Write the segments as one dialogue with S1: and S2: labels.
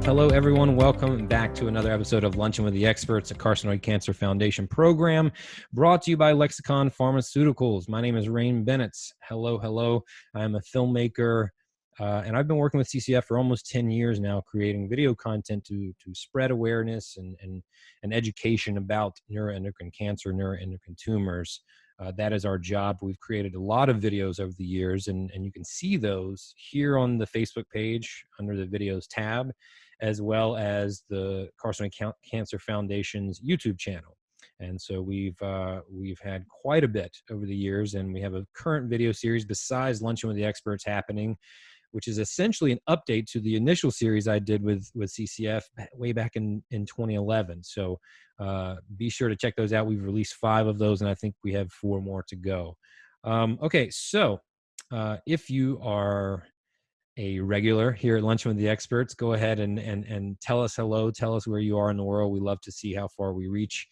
S1: Hello, everyone. Welcome back to another episode of Luncheon with the Experts, a Carcinoid Cancer Foundation program brought to you by Lexicon Pharmaceuticals. My name is Rain Bennett. Hello. I'm a filmmaker, and I've been working with CCF for almost 10 years now, creating video content to spread awareness and education about neuroendocrine cancer, neuroendocrine tumors. That is our job. We've created a lot of videos over the years, and you can see those here on the Facebook page under the videos tab, as well as the Carcinoid Cancer Foundation's YouTube channel. And so we've had quite a bit over the years, and we have a current video series besides Luncheon with the Experts happening, which is essentially an update to the initial series I did with CCF way back in 2011. So be sure to check those out. We've released 5 of those, and I think we have 4 more to go. Okay, so if you are a regular here at Luncheon with the Experts, go ahead and tell us hello. Tell us where you are in the world. We love to see how far we reach.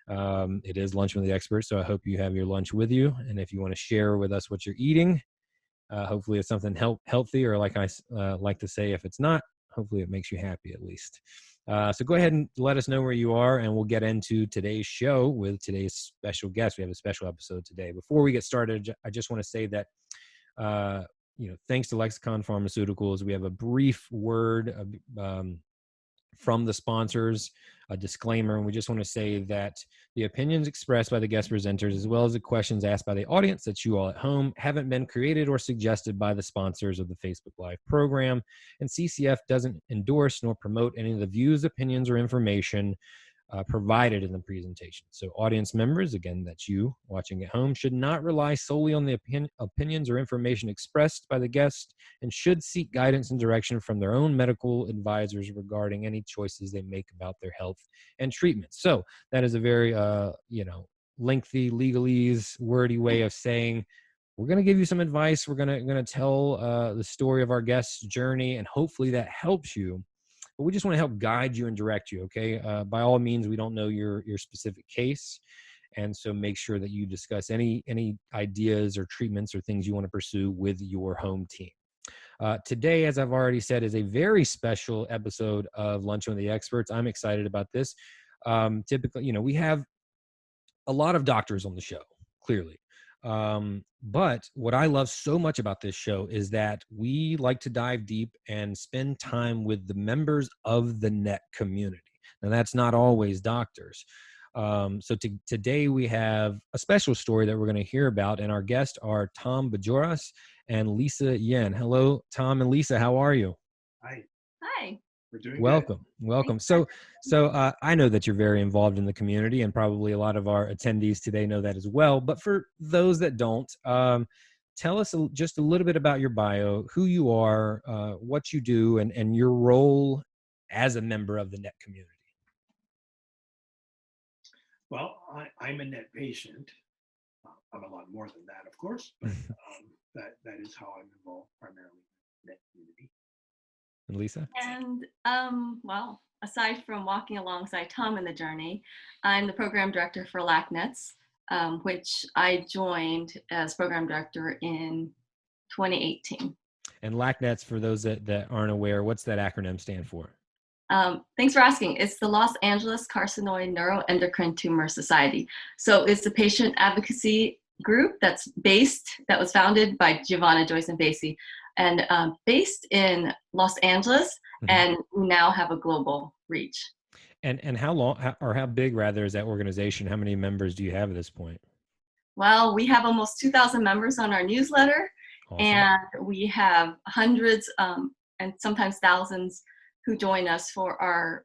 S1: It is Luncheon with the Experts, so I hope you have your lunch with you. And if you want to share with us what you're eating, hopefully it's something healthy, or like I like to say, if it's not, hopefully it makes you happy at least. So go ahead and let us know where you are, and we'll get into today's show with today's special guest. We have a special episode today. Before we get started, I just want to say that thanks to Lexicon Pharmaceuticals, we have a brief word from the sponsors, a disclaimer, and we just want to say that the opinions expressed by the guest presenters, as well as the questions asked by the audience, that you all at home, haven't been created or suggested by the sponsors of the Facebook Live program, and CCF doesn't endorse nor promote any of the views, opinions, or information provided in the presentation. So audience members, again, that's you watching at home, should not rely solely on the opinions or information expressed by the guest, and should seek guidance and direction from their own medical advisors regarding any choices they make about their health and treatment. So that is a very, lengthy, legalese, wordy way of saying we're going to give you some advice. We're going to tell the story of our guest's journey, and hopefully that helps you. But we just want to help guide you and direct you, okay? By all means, we don't know your specific case, and so make sure that you discuss any ideas or treatments or things you want to pursue with your home team. Today, as I've already said, is a very special episode of Luncheon with the Experts. I'm excited about this. Typically, we have a lot of doctors on the show, clearly. But what I love so much about this show is that we like to dive deep and spend time with the members of the NET community. Now, that's not always doctors. So today we have a special story that we're going to hear about, and our guests are Bajoras and Lisa Yen. Hello, Tom and Lisa. How are you?
S2: Hi.
S3: Hi.
S2: We're doing
S1: Welcome. So I know that you're very involved in the community, and probably a lot of our attendees today know that as well. But for those that don't, tell us just a little bit about your bio, who you are, what you do, and your role as a member of the NET community.
S2: Well, I'm a NET patient. I'm a lot more than that, of course, but that is how I'm involved primarily in the NET community.
S1: And Lisa?
S3: And aside from walking alongside Tom in the journey, I'm the Program Director for LACNETS, which I joined as Program Director in 2018.
S1: And LACNETS, for those that aren't aware, what's that acronym stand for?
S3: Thanks for asking. It's the Los Angeles Carcinoid Neuroendocrine Tumor Society. So it's the patient advocacy group that was founded by Giovanna, Joyce, and Basie, and based in Los Angeles, and we now have a global reach.
S1: And how long, or how big rather, is that organization? How many members do you have at this point?
S3: Well, we have almost 2,000 members on our newsletter. Awesome. And we have hundreds and sometimes thousands who join us for our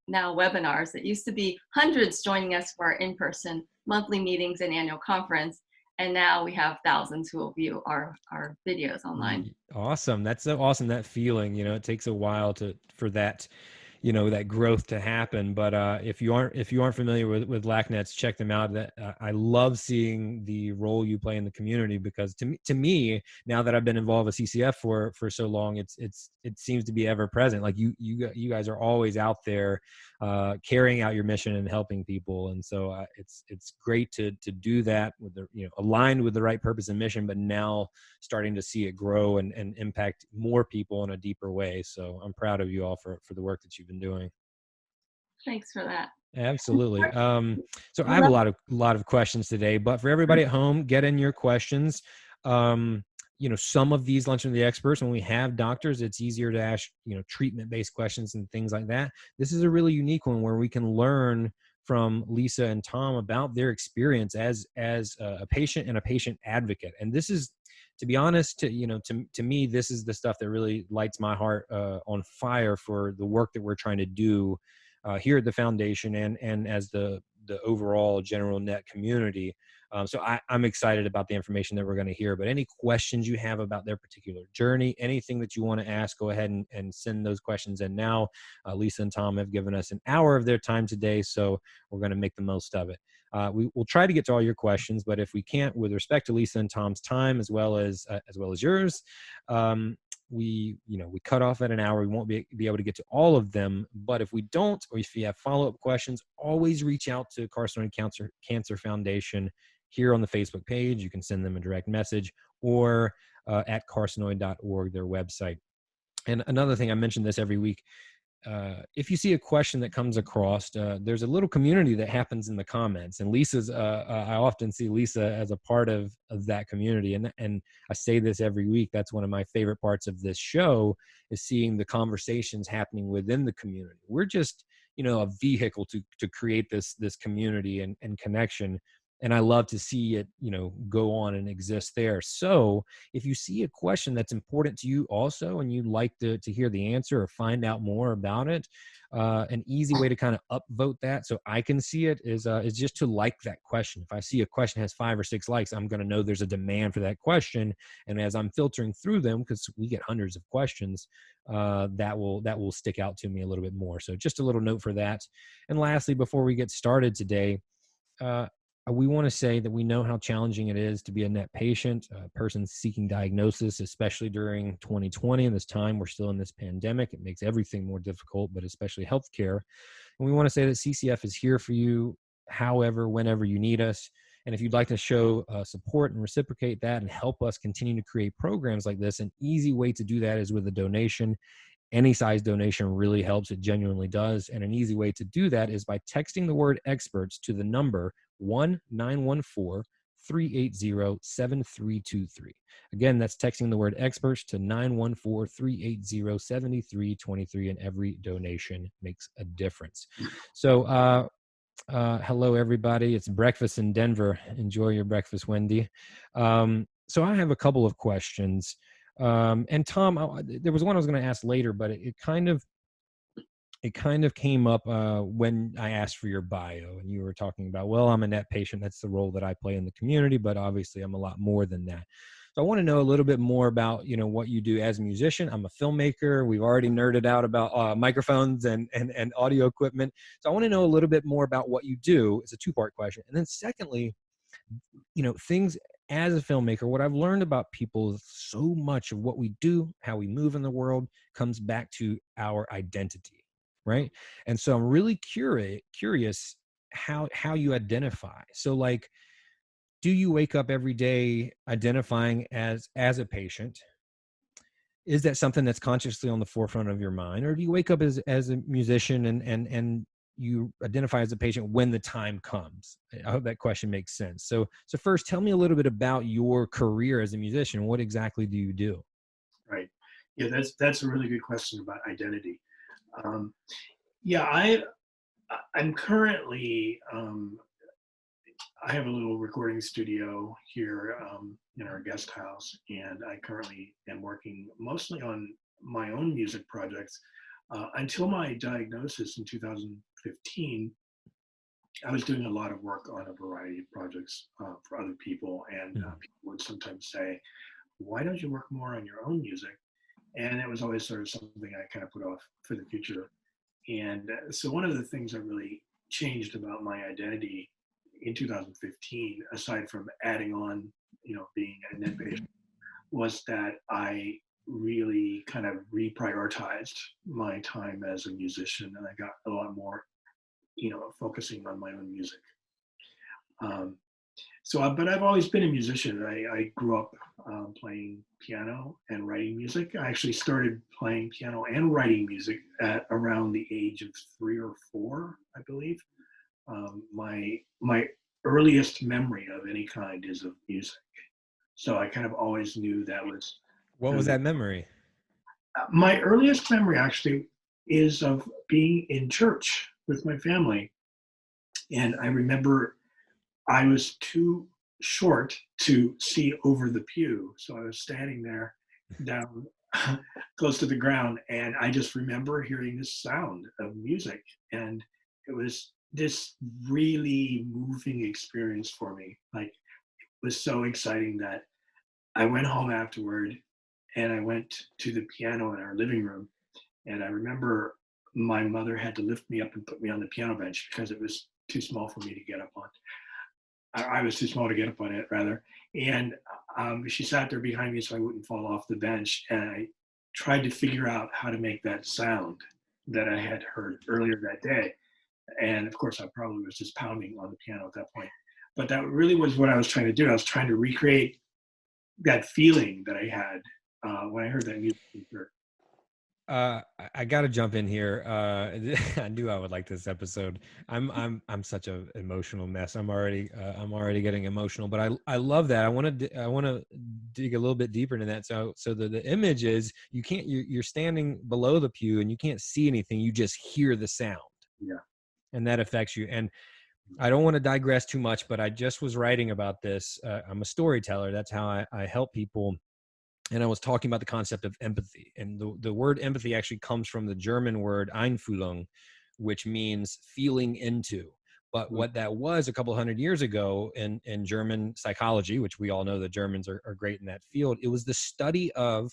S3: now webinars. It used to be hundreds joining us for our in-person monthly meetings and annual conference. And now we have thousands who will view our videos online.
S1: Awesome. That's so awesome, that feeling. It takes a while for that, that growth to happen. But if you aren't familiar with LACNETS, check them out. That I love seeing the role you play in the community, because to me, now that I've been involved with CCF for so long, it seems to be ever present. Like you guys are always out there carrying out your mission and helping people. And so it's great to do that with the, aligned with the right purpose and mission, but now starting to see it grow and impact more people in a deeper way. So I'm proud of you all for the work that you've been doing.
S3: Thanks for that.
S1: Absolutely. So I have a lot of questions today, but for everybody at home, get in your questions. Some of these Luncheon with the Experts, when we have doctors, it's easier to ask, treatment-based questions and things like that. This is a really unique one where we can learn from Lisa and Tom about their experience as a patient and a patient advocate. And this is, to be honest, to me, this is the stuff that really lights my heart on fire for the work that we're trying to do here at the foundation and as the overall general net community. So I'm excited about the information that we're going to hear. But any questions you have about their particular journey, anything that you want to ask, go ahead and send those questions in now. Lisa and Tom have given us an hour of their time today, so we're going to make the most of it. We'll try to get to all your questions, but if we can't, with respect to Lisa and Tom's time as well as yours, we cut off at an hour. We won't be able to get to all of them, but if we don't, or if you have follow-up questions, always reach out to Carcinoid Cancer Foundation here on the Facebook page. You can send them a direct message, or at carcinoid.org, their website. And another thing, I mention this every week, if you see a question that comes across, there's a little community that happens in the comments, and Lisa's, I often see Lisa as a part of that community. And I say this every week. That's one of my favorite parts of this show, is seeing the conversations happening within the community. We're just, a vehicle to create this community and connection. And I love to see it, go on and exist there. So if you see a question that's important to you also, and you'd like to hear the answer or find out more about it, an easy way to kind of upvote that so I can see it is just to like that question. If I see a question has 5 or 6 likes, I'm going to know there's a demand for that question. And as I'm filtering through them, because we get hundreds of questions, that will stick out to me a little bit more. So just a little note for that. And lastly, before we get started today, we want to say that we know how challenging it is to be a NET patient, a person seeking diagnosis, especially during 2020 and this time we're still in this pandemic. It makes everything more difficult, but especially healthcare. And we want to say that CCF is here for you, however, whenever you need us. And if you'd like to show support and reciprocate that and help us continue to create programs like this, an easy way to do that is with a donation. Any size donation really helps. It genuinely does. And an easy way to do that is by texting the word experts to the number 1-914-380-7323. Again, that's texting the word experts to 914-380-7323, and every donation makes a difference. So hello, everybody. It's breakfast in Denver. Enjoy your breakfast, Wendy. So I have a couple of questions. And Tom, there was one I was going to ask later, but it kind of came up when I asked for your bio, and you were talking about, well, I'm a NET patient. That's the role that I play in the community, but obviously I'm a lot more than that. So I want to know a little bit more about, what you do as a musician. I'm a filmmaker. We've already nerded out about microphones and audio equipment. So I want to know a little bit more about what you do. It's a 2-part question. And then secondly, things as a filmmaker, what I've learned about people is so much of what we do, how we move in the world, comes back to our identity, right? And so I'm really curious how you identify. So like, do you wake up every day identifying as a patient? Is that something that's consciously on the forefront of your mind? Or do you wake up as a musician and you identify as a patient when the time comes? I hope that question makes sense. So first, tell me a little bit about your career as a musician. What exactly do you do?
S2: Right. Yeah, that's a really good question about identity. I'm currently, I have a little recording studio here in our guest house, and I currently am working mostly on my own music projects. Until my diagnosis in 2015, I was doing a lot of work on a variety of projects for other people, and people would sometimes say, why don't you work more on your own music? And it was always sort of something I kind of put off for the future. And so one of the things that really changed about my identity in 2015, aside from adding on, being an inpatient, was that I really kind of reprioritized my time as a musician, and I got a lot more, focusing on my own music. But I've always been a musician. I grew up playing piano and writing music. I actually started playing piano and writing music at around the age of 3 or 4, I believe. My earliest memory of any kind is of music. So I kind of always knew that was.
S1: What was that memory?
S2: My earliest memory actually is of being in church with my family. And I remember I was too short to see over the pew. So I was standing there down close to the ground, and I just remember hearing this sound of music. And it was this really moving experience for me. Like, it was so exciting that I went home afterward and I went to the piano in our living room. And I remember my mother had to lift me up and put me on the piano bench because it was too small for me to get up on. I was too small to get up on it, rather. And she sat there behind me so I wouldn't fall off the bench. And I tried to figure out how to make that sound that I had heard earlier that day. And of course, I probably was just pounding on the piano at that point. But that really was what I was trying to do. I was trying to recreate that feeling that I had when I heard that music in church.
S1: I got to jump in here. I knew I would like this episode. I'm such an emotional mess. I'm already getting emotional, but I love that. I want to dig a little bit deeper into that. So the image is you're standing below the pew and you can't see anything. You just hear the sound.
S2: Yeah.
S1: And that affects you. And I don't want to digress too much, but I just was writing about this. I'm a storyteller. That's how I help people. And I was talking about the concept of empathy. And the word empathy actually comes from the German word Einfühlung, which means feeling into. But what that was a couple hundred years ago in German psychology, which we all know the Germans are great in that field, it was the study of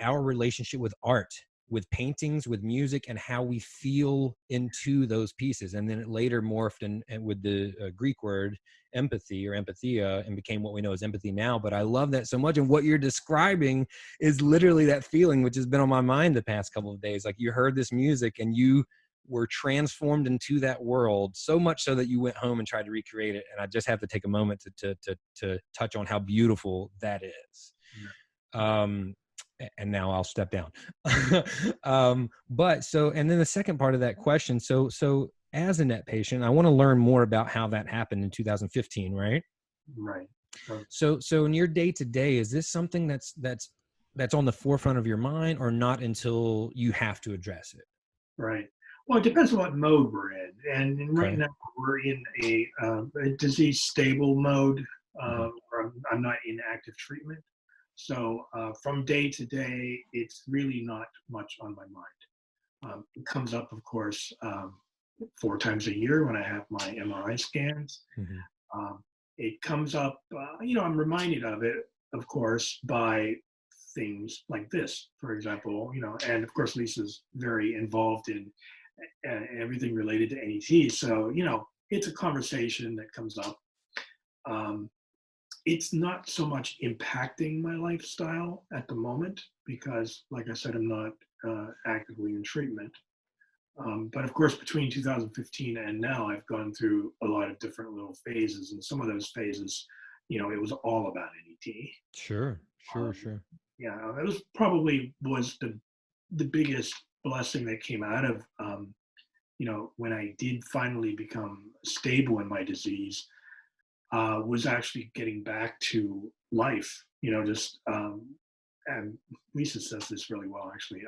S1: our relationship with art, with paintings, with music, and how we feel into those pieces. And then it later morphed and with the Greek word empathy or empathia and became what we know as empathy now. But I love that so much. And what you're describing is literally that feeling, which has been on my mind the past couple of days. Like, you heard this music and you were transformed into that world, so much so that you went home and tried to recreate it. And I just have to take a moment to touch on how beautiful that is. Yeah. And now I'll step down. But so, and then the second part of that question. So as a NET patient, I want to learn more about how that happened in 2015, right?
S2: Right.
S1: So in your day to day, is this something that's on the forefront of your mind, or not until you have to address it?
S2: Right. Well, it depends on what mode we're in. And right now we're in a disease stable mode. Where I'm not in active treatment. So from day to day, it's really not much on my mind. It comes up, of course, 4 times a year when I have my MRI scans. It comes up, I'm reminded of it, of course, by things like this, for example, and of course, Lisa's very involved in everything related to NET. So, it's a conversation that comes up. It's not so much impacting my lifestyle at the moment because, like I said, I'm not actively in treatment. But of course, between 2015 and now, I've gone through a lot of different little phases. And some of those phases, it was all about NET.
S1: Sure.
S2: Yeah, it was probably the biggest blessing that came out of, when I did finally become stable in my disease. Was actually getting back to life, and Lisa says this really well, actually.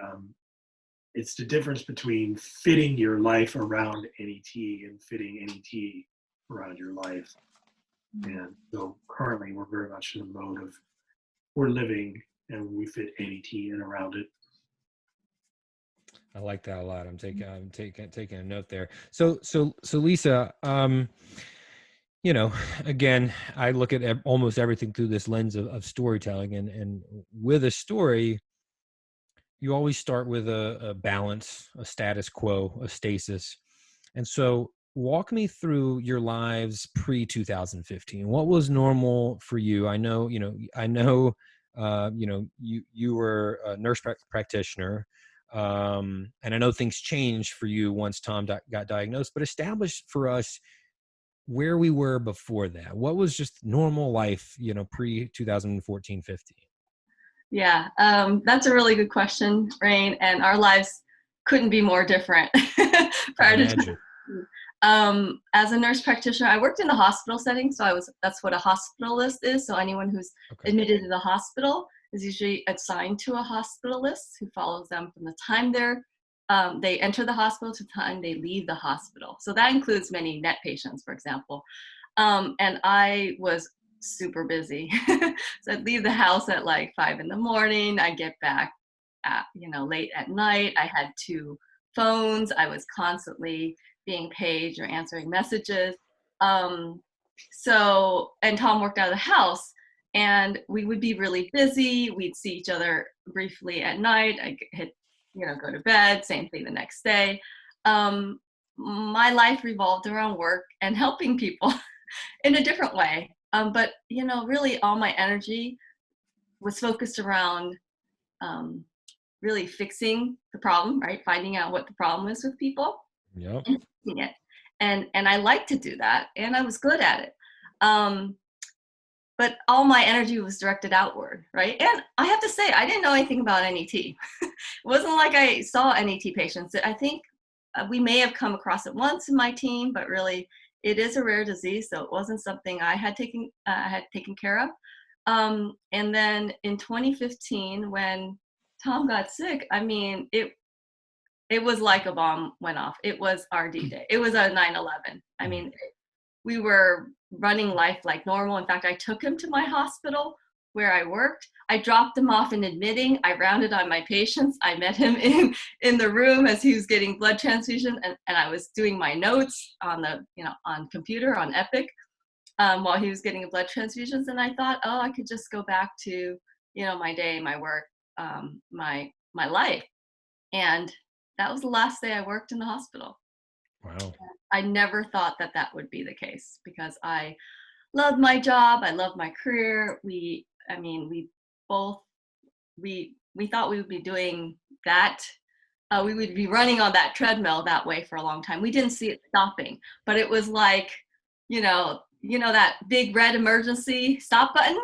S2: It's the difference between fitting your life around NET and fitting NET around your life. And so currently we're very much in the mode of we're living and we fit NET in around it.
S1: I like that a lot. I'm taking a note there. So Lisa, again, I look at almost everything through this lens of storytelling, and with a story, you always start with a balance, a status quo, a stasis. And so walk me through your lives pre 2015. What was normal for you? I know, you were a nurse practitioner. And I know things changed for you once Tom got diagnosed, but establish for us where we were before that. What was just normal life, pre 2014, 15?
S3: Yeah, that's a really good question, Rain. And our lives couldn't be more different prior to. As a nurse practitioner, I worked in the hospital setting, so that's what a hospitalist is. So anyone who's admitted to the hospital is usually assigned to a hospitalist who follows them from the time they enter the hospital to the time they leave the hospital. So that includes many NET patients, for example. And I was super busy. So I'd leave the house at like 5 in the morning. I'd get back at, late at night. I had 2 phones. I was constantly being paged or answering messages. And Tom worked out of the house, and we would be really busy. We'd see each other briefly at night. I'd go to bed, same thing the next day. My life revolved around work and helping people in a different way. But, really all my energy was focused around really fixing the problem, right? Finding out what the problem is with people.
S1: Yep.
S3: And fixing it. And I like to do that, and I was good at it. But all my energy was directed outward, right? And I have to say, I didn't know anything about NET. It wasn't like I saw NET patients. I think we may have come across it once in my team, but really it is a rare disease, so it wasn't something I had taken care of. And then in 2015, when Tom got sick, I mean, it was like a bomb went off. It was our D-Day. It was a 9/11. I mean, we were running life like normal. In fact, I took him to my hospital where I worked. I dropped him off in admitting. I rounded on my patients. I met him in the room as he was getting blood transfusion, and I was doing my notes on on computer, on Epic, while he was getting blood transfusions. And I thought, oh, I could just go back to, my day, my work, my life. And that was the last day I worked in the hospital.
S1: Wow.
S3: I never thought that would be the case, because I loved my job. I loved my career. We thought we would be doing that. We would be running on that treadmill that way for a long time. We didn't see it stopping, but it was like, that big red emergency stop button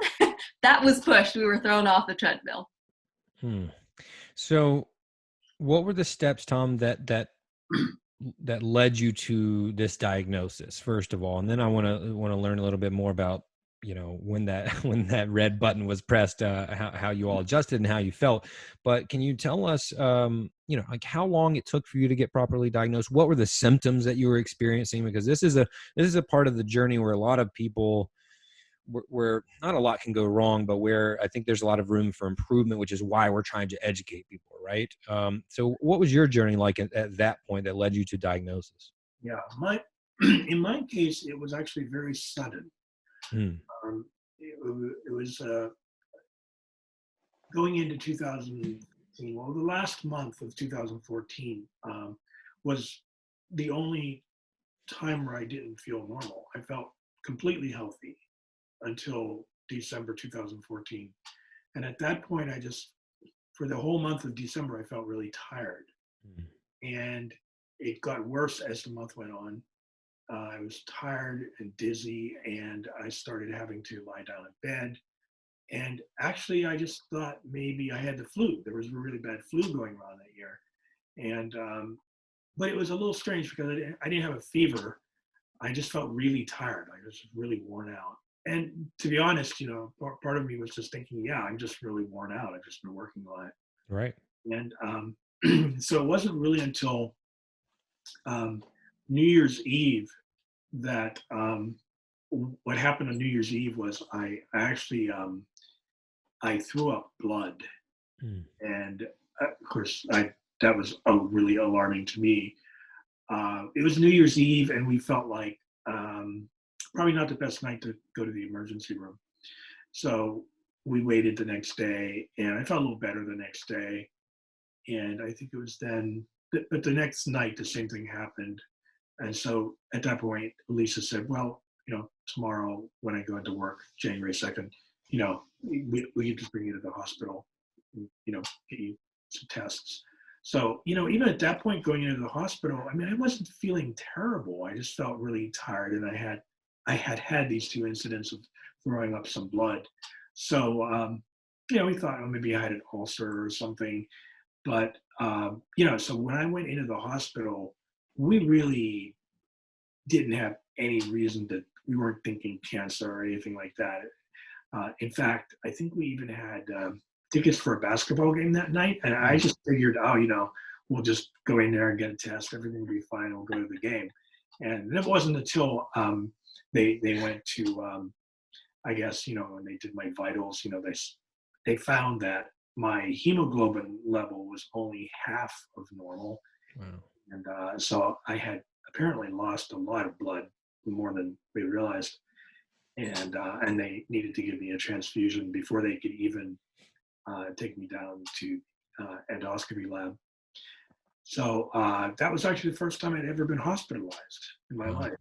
S3: that was pushed. We were thrown off the treadmill.
S1: So what were the steps, Tom, that led you to this diagnosis, first of all? And then I want to learn a little bit more about, when that red button was pressed, how you all adjusted and how you felt. But can you tell us, like how long it took for you to get properly diagnosed? What were the symptoms that you were experiencing? Because this is a part of the journey where a lot of people, where not a lot can go wrong, but where I think there's a lot of room for improvement, which is why we're trying to educate people, right? So what was your journey like at that point that led you to diagnosis?
S2: Yeah, in my case, it was actually very sudden. It was going into 2014. Well, the last month of 2014 was the only time where I didn't feel normal. I felt completely healthy until December 2014. And at that point, for the whole month of December, I felt really tired. And it got worse as the month went on. I was tired and dizzy, and I started having to lie down in bed. And actually, I just thought maybe I had the flu. There was a really bad flu going around that year. And, but it was a little strange because I didn't have a fever. I just felt really tired. I was really worn out. And to be honest, part of me was just thinking, yeah, I'm just really worn out. I've just been working a lot.
S1: Right.
S2: And so it wasn't really until New Year's Eve that what happened on New Year's Eve was I actually I threw up blood. And of course that was really alarming to me. It was New Year's Eve, and we felt like probably not the best night to go to the emergency room. So we waited the next day, and I felt a little better the next day. And I think it was then, but the next night, the same thing happened. And so at that point, Lisa said, well, tomorrow when I go into work, January 2nd, we can just bring you to the hospital, get you some tests. So, even at that point going into the hospital, I mean, I wasn't feeling terrible. I just felt really tired, and I had these 2 incidents of throwing up some blood. So, we thought, oh, maybe I had an ulcer or something. But, so when I went into the hospital, we really didn't have any reason we weren't thinking cancer or anything like that. In fact, I think we even had tickets for a basketball game that night. And I just figured, we'll just go in there and get a test. Everything will be fine. We'll go to the game. And it wasn't until they went to, I guess, when they did my vitals, they found that my hemoglobin level was only half of normal.
S1: Wow.
S2: And so I had apparently lost a lot of blood, more than we realized. And they needed to give me a transfusion before they could even take me down to endoscopy lab. So that was actually the first time I'd ever been hospitalized in my life.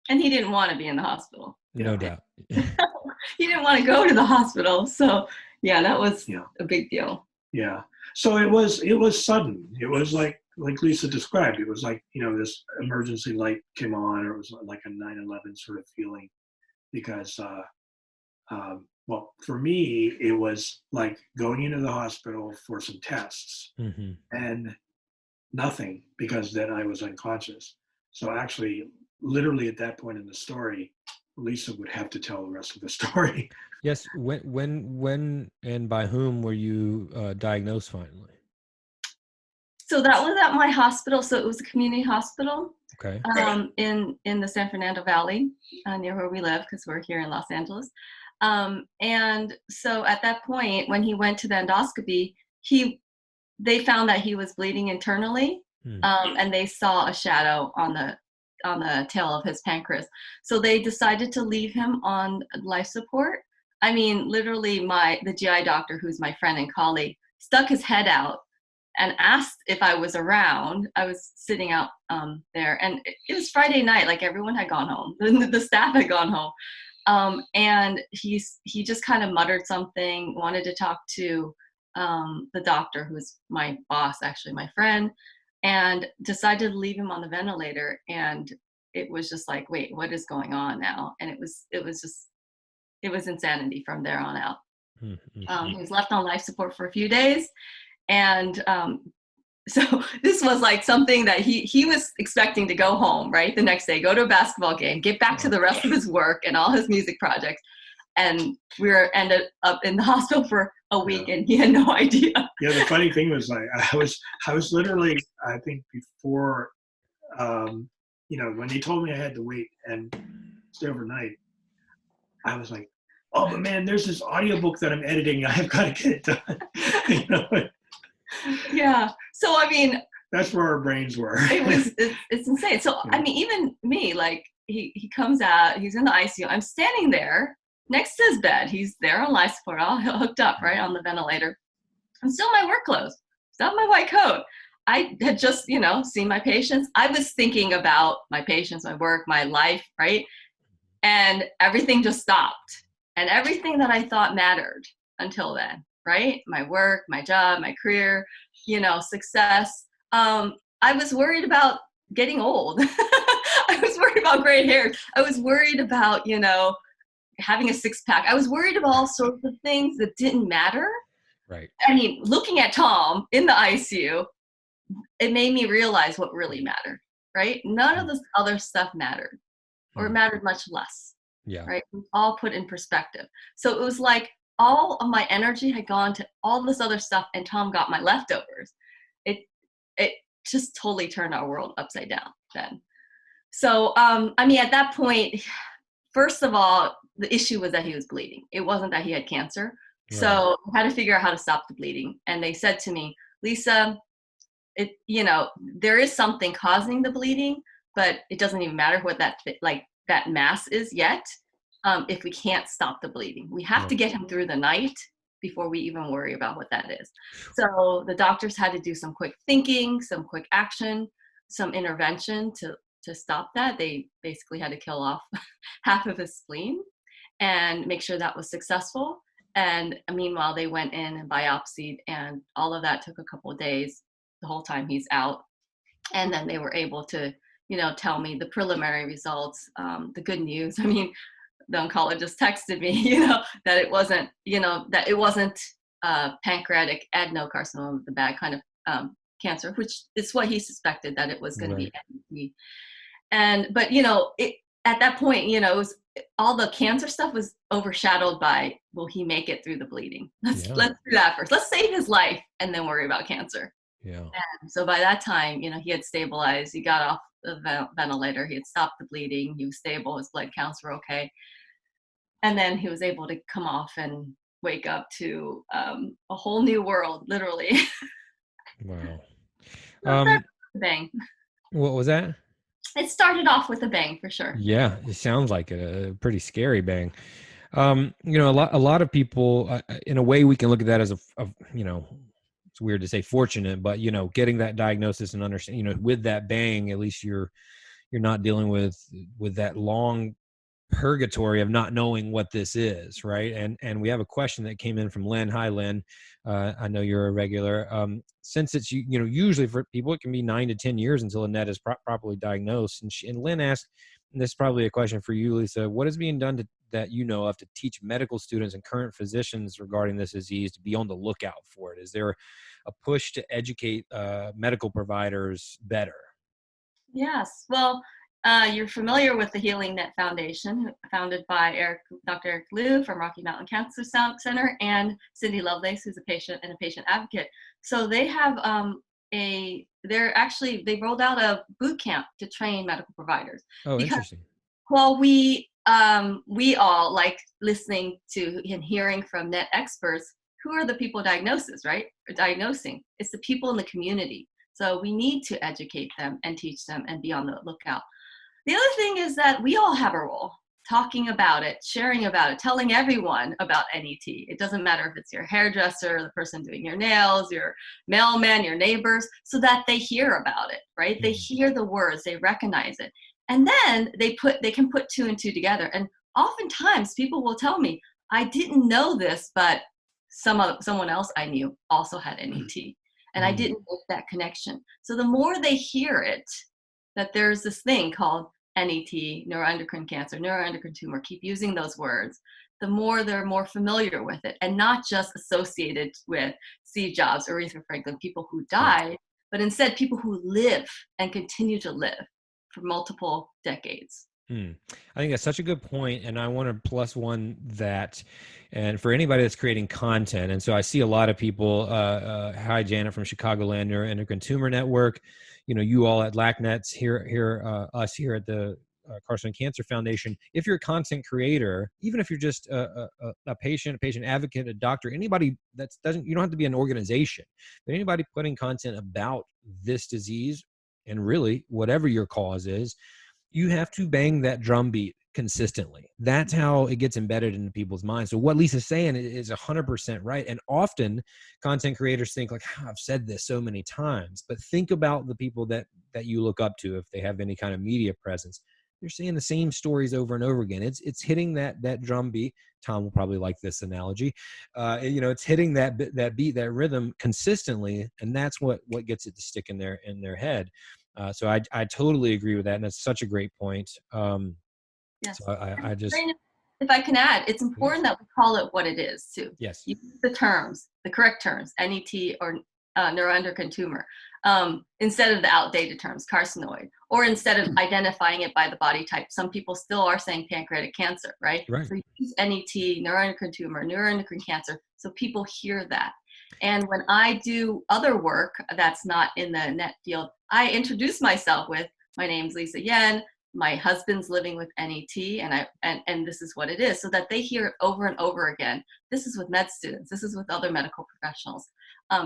S3: And he didn't want to be in the hospital.
S1: No doubt.
S3: He didn't want to go to the hospital. So yeah, that was a big deal.
S2: Yeah. So it was sudden. It was like Lisa described. It was like, this emergency light came on, or it was like a 9/11 sort of feeling, because well, for me, it was like going into the hospital for some tests and nothing, because then I was unconscious. So actually, literally at that point in the story, Lisa would have to tell the rest of the story.
S1: Yes. When and by whom were you diagnosed finally?
S3: So that was at my hospital. So it was a community hospital.
S1: Okay.
S3: In the San Fernando Valley, near where we live, because we're here in Los Angeles. And so at that point, when he went to the endoscopy, they found that he was bleeding internally, and they saw a shadow on the tail of his pancreas. So they decided to leave him on life support. I mean, literally, the GI doctor, who's my friend and colleague, stuck his head out and asked if I was around. I was sitting out there, and it was Friday night, like everyone had gone home. The staff had gone home. And he just kind of muttered something, wanted to talk to the doctor, who's my boss, actually my friend, and decided to leave him on the ventilator. And it was just like, wait, what is going on now? And it was insanity from there on out. He was left on life support for a few days. And so this was like something that he was expecting to go home, right? The next day, go to a basketball game, get back to the rest of his work and all his music projects. And ended up in the hospital for a week, and he had no idea.
S2: Yeah, the funny thing was, like, I was literally, I think before, when they told me I had to wait and stay overnight, I was like, oh, but man, there's this audiobook that I'm editing. I've got to get it done.
S3: Yeah. So, I mean,
S2: that's where our brains were.
S3: It's insane. So, I mean, even me, like, he comes out, he's in the ICU. I'm standing there next to his bed. He's there on life support, all hooked up, right, on the ventilator. I'm still in my work clothes, still in my white coat. I had just, seen my patients. I was thinking about my patients, my work, my life, right? And everything just stopped. And everything that I thought mattered until then, right? My work, my job, my career, success. I was worried about getting old. I was worried about gray hairs. I was worried about, having a six-pack. I was worried about all sorts of things that didn't matter.
S1: Right.
S3: I mean, looking at Tom in the ICU, it made me realize what really mattered, right? None of this other stuff mattered, or it mattered much less.
S1: Yeah.
S3: Right. All put in perspective. So it was like all of my energy had gone to all this other stuff, and Tom got my leftovers. It just totally turned our world upside down then. So, I mean, at that point, first of all, the issue was that he was bleeding. It wasn't that he had cancer. Right. So I had to figure out how to stop the bleeding. And they said to me, Lisa, there is something causing the bleeding, but it doesn't even matter what that mass is yet, if we can't stop the bleeding. We have to get him through the night, before we even worry about what that is. So the doctors had to do some quick thinking, some quick action, some intervention to stop that. They basically had to kill off half of his spleen and make sure that was successful. And meanwhile, they went in and biopsied, and all of that took a couple of days, the whole time he's out. And then they were able to, tell me the preliminary results, the good news. The oncologist texted me, that it wasn't, pancreatic adenocarcinoma, the bad kind of cancer, which is what he suspected that it was going to be. But at that point, it was all the cancer stuff was overshadowed by, will he make it through the bleeding? Let's do that first. Let's save his life and then worry about cancer.
S1: Yeah.
S3: And so by that time, he had stabilized. He got off the ventilator. He had stopped the bleeding. He was stable. His blood counts were okay. And then he was able to come off and wake up to a whole new world, literally.
S1: Wow.
S3: Bang.
S1: What was that?
S3: It started off with a bang, for sure.
S1: Yeah, it sounds like a pretty scary bang. A lot of people, in a way, we can look at that as it's weird to say fortunate, but getting that diagnosis and understand, with that bang, at least you're not dealing with that long purgatory of not knowing what this is, right? And we have a question that came in from Lynn. Hi, Lynn. I know you're a regular. Since it's usually for people, it can be 9 to 10 years until a NET is properly diagnosed. And Lynn asked, and this is probably a question for you, Lisa, what is being done that you know of to teach medical students and current physicians regarding this disease to be on the lookout for it? Is there a push to educate medical providers better?
S3: Yes. Well, you're familiar with the Healing Net Foundation, founded by Dr. Eric Liu from Rocky Mountain Cancer Center and Cindy Lovelace, who's a patient and a patient advocate. So they have they rolled out a boot camp to train medical providers.
S1: Oh, interesting.
S3: Well, we all like listening to and hearing from NET experts. Who are the people diagnosing? It's the people in the community. So we need to educate them and teach them and be on the lookout. The other thing is that we all have a role, talking about it, sharing about it, telling everyone about NET. It doesn't matter if it's your hairdresser, the person doing your nails, your mailman, your neighbors, so that they hear about it, right? They hear the words, they recognize it. And then they can put 2 and 2 together. And oftentimes people will tell me, I didn't know this, but someone else I knew also had NET. And I didn't make that connection. So the more they hear it, that there's this thing called NET, neuroendocrine cancer, neuroendocrine tumor, keep using those words, the more they're more familiar with it, and not just associated with Steve Jobs or Aretha Franklin, people who died, but instead people who live and continue to live for multiple decades.
S1: I think that's such a good point, and I want to plus one that, and for anybody that's creating content, and so I see a lot of people, hi Janet from Chicagoland Neuroendocrine Tumor Network, you all at LACNETS, us here at the Carcinoid Cancer Foundation. If you're a content creator, even if you're just a patient advocate, a doctor, anybody you don't have to be an organization, but anybody putting content about this disease, and really whatever your cause is, you have to bang that drum beat consistently. That's how it gets embedded into people's minds. So what Lisa's saying is 100% right. And often content creators think like, I've said this so many times, but think about the people that you look up to if they have any kind of media presence. They're saying the same stories over and over again. It's hitting that drum beat. Tom will probably like this analogy. It's hitting that beat, that rhythm consistently, and that's what gets it to stick in their head. So I totally agree with that, and that's such a great point.
S3: Yes.
S1: So I just,
S3: if I can add, it's important that we call it what it is too.
S1: Yes.
S3: Use the terms, the correct terms, NET or neuroendocrine tumor, instead of the outdated terms, carcinoid, or instead of identifying it by the body type. Some people still are saying pancreatic cancer, right? So use NET, neuroendocrine tumor, neuroendocrine cancer, so people hear that. And when I do other work that's not in the NET field, I introduce myself with, my name's Lisa Yen, my husband's living with NET, and this is what it is, so that they hear it over and over again. This is with med students, this is with other medical professionals,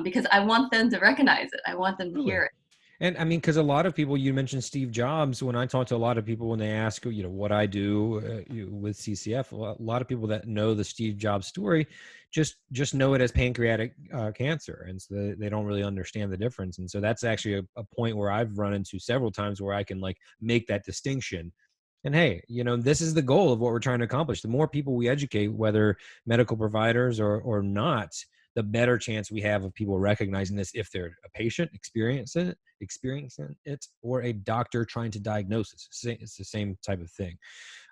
S3: because I want them to recognize it. I want them to hear it.
S1: And I mean, because a lot of people, you mentioned Steve Jobs. When I talk to a lot of people, when they ask, what I do with CCF, a lot of people that know the Steve Jobs story just know it as pancreatic cancer, and so they don't really understand the difference. And so that's actually a point where I've run into several times where I can like make that distinction. And hey, this is the goal of what we're trying to accomplish. The more people we educate, whether medical providers or not, the better chance we have of people recognizing this if they're a patient experiencing it, or a doctor trying to diagnose it. It's the same type of thing.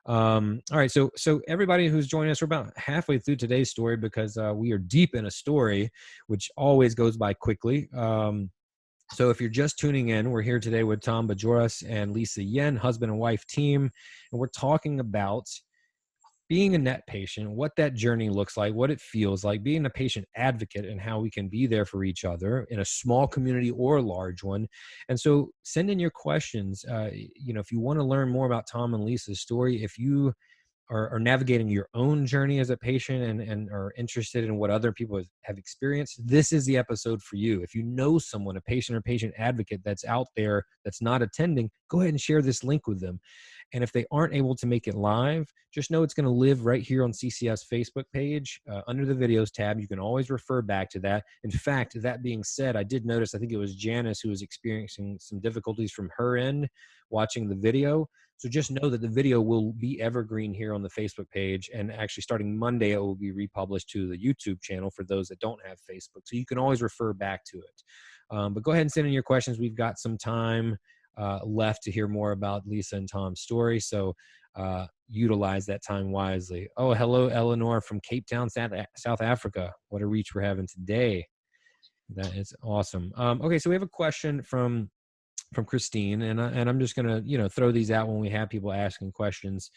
S1: All right, so everybody who's joining us, we're about halfway through today's story because we are deep in a story, which always goes by quickly. So if you're just tuning in, we're here today with Tom Bajoras and Lisa Yen, husband and wife team, and we're talking about being a NET patient, what that journey looks like, what it feels like, being a patient advocate, and how we can be there for each other in a small community or a large one. And so send in your questions. If you want to learn more about Tom and Lisa's story, if you are navigating your own journey as a patient and are interested in what other people have experienced, this is the episode for you. If you know someone, a patient or patient advocate that's out there that's not attending, go ahead and share this link with them. And if they aren't able to make it live, just know it's going to live right here on CCF's Facebook page under the videos tab. You can always refer back to that. In fact, that being said, I did notice, I think it was Janice who was experiencing some difficulties from her end watching the video. So just know that the video will be evergreen here on the Facebook page. And actually starting Monday, it will be republished to the YouTube channel for those that don't have Facebook. So you can always refer back to it. But go ahead and send in your questions. We've got some time left to hear more about Lisa and Tom's story. So utilize that time wisely. Oh, hello, Eleanor from Cape Town, South Africa. What a reach we're having today. That is awesome. Okay, so we have a question from Christine, and I'm just gonna throw these out when we have people asking questions.